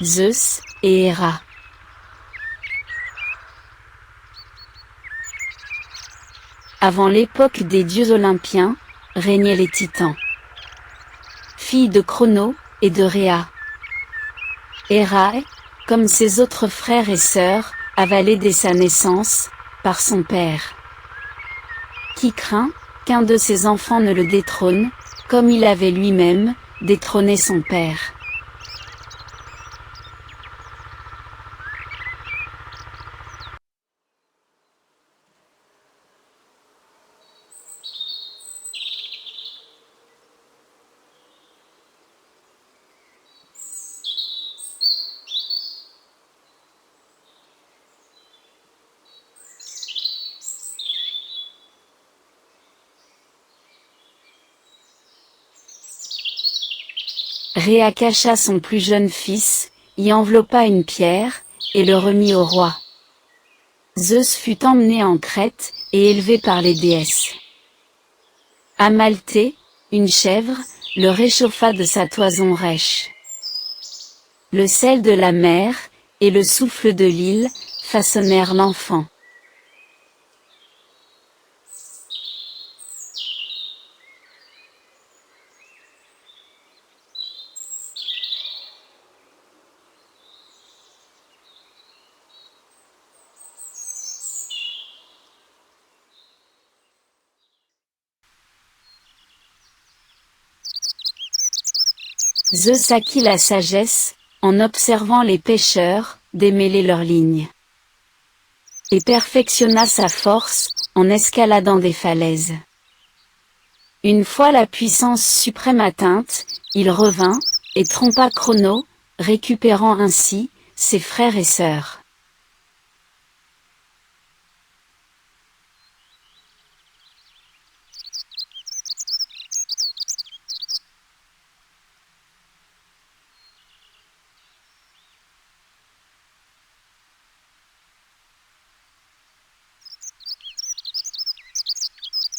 Zeus et Héra. Avant l'époque des dieux olympiens, régnaient les titans. Fille de Crono et de Rhea. Héra est, comme ses autres frères et sœurs, avalée dès sa naissance, par son père. Qui craint qu'un de ses enfants ne le détrône, comme il avait lui-même détrôné son père. Rhea cacha son plus jeune fils, y enveloppa une pierre, et le remit au roi. Zeus fut emmené en Crète, et élevé par les déesses. Amalthée, une chèvre, le réchauffa de sa toison rêche. Le sel de la mer, et le souffle de l'île, façonnèrent l'enfant. Zeus acquit la sagesse, en observant les pêcheurs, démêler leurs lignes. Et perfectionna sa force, en escaladant des falaises. Une fois la puissance suprême atteinte, il revint, et trompa Crono, récupérant ainsi, ses frères et sœurs.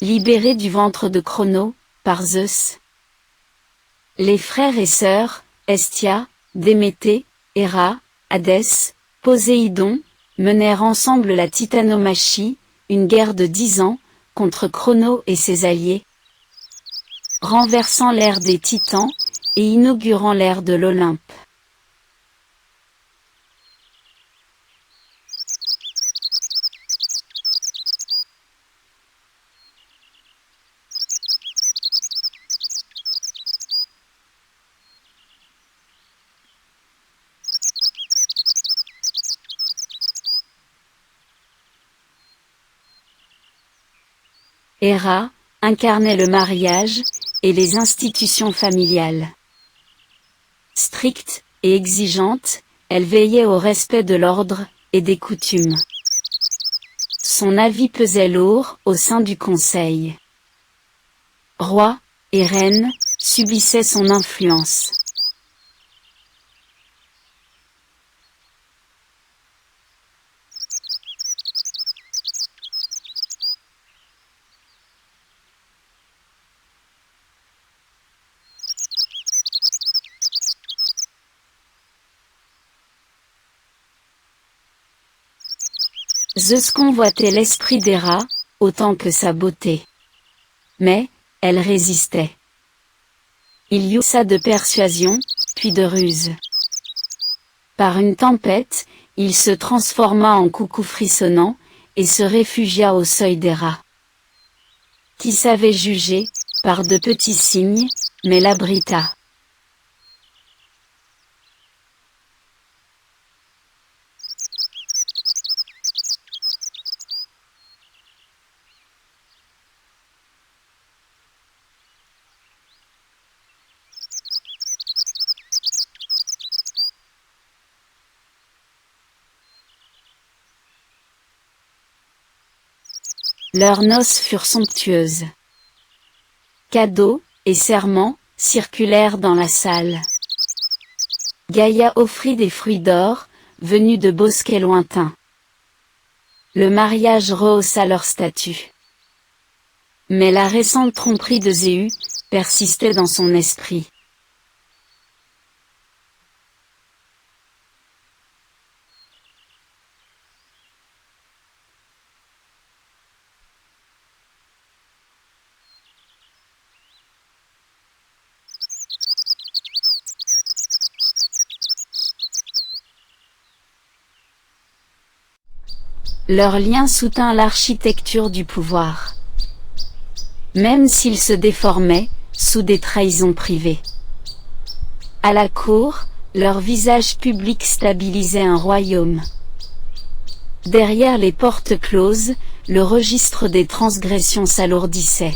Libérés du ventre de Crono, par Zeus. Les frères et sœurs, Hestia, Déméter, Héra, Hadès, Poséidon, menèrent ensemble la titanomachie, une guerre de 10 ans, contre Crono et ses alliés, renversant l'ère des titans, et inaugurant l'ère de l'Olympe. Héra incarnait le mariage, et les institutions familiales. Stricte et exigeante, elle veillait au respect de l'ordre, et des coutumes. Son avis pesait lourd, au sein du conseil. Roi et reine subissaient son influence. Zeus convoitait l'esprit d'Héra, autant que sa beauté. Mais, elle résistait. Il usa de persuasion, puis de ruse. Par une tempête, il se transforma en coucou frissonnant, et se réfugia au seuil d'Héra. Qui savait juger, par de petits signes, mais l'abrita. Leurs noces furent somptueuses. Cadeaux et serments circulèrent dans la salle. Gaïa offrit des fruits d'or, venus de bosquets lointains. Le mariage rehaussa leur statut. Mais la récente tromperie de Zéus persistait dans son esprit. Leur lien soutint l'architecture du pouvoir. Même s'ils se déformaient, sous des trahisons privées. À la cour, leur visage public stabilisait un royaume. Derrière les portes closes, le registre des transgressions s'alourdissait.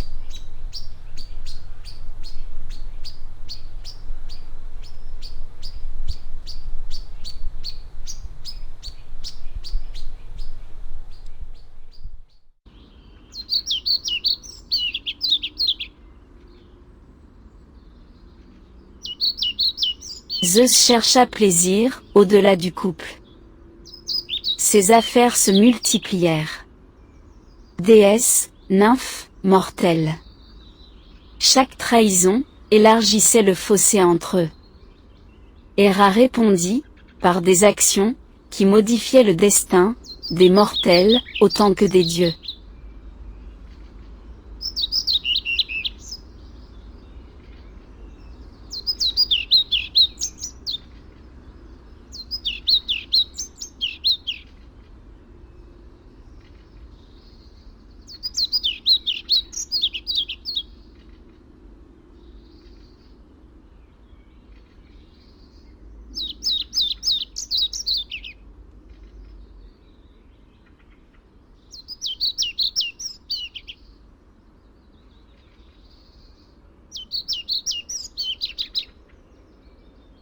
Zeus chercha plaisir, au-delà du couple. Ses affaires se multiplièrent. Déesses, nymphes, mortels. Chaque trahison élargissait le fossé entre eux. Héra répondit, par des actions, qui modifiaient le destin, des mortels, autant que des dieux.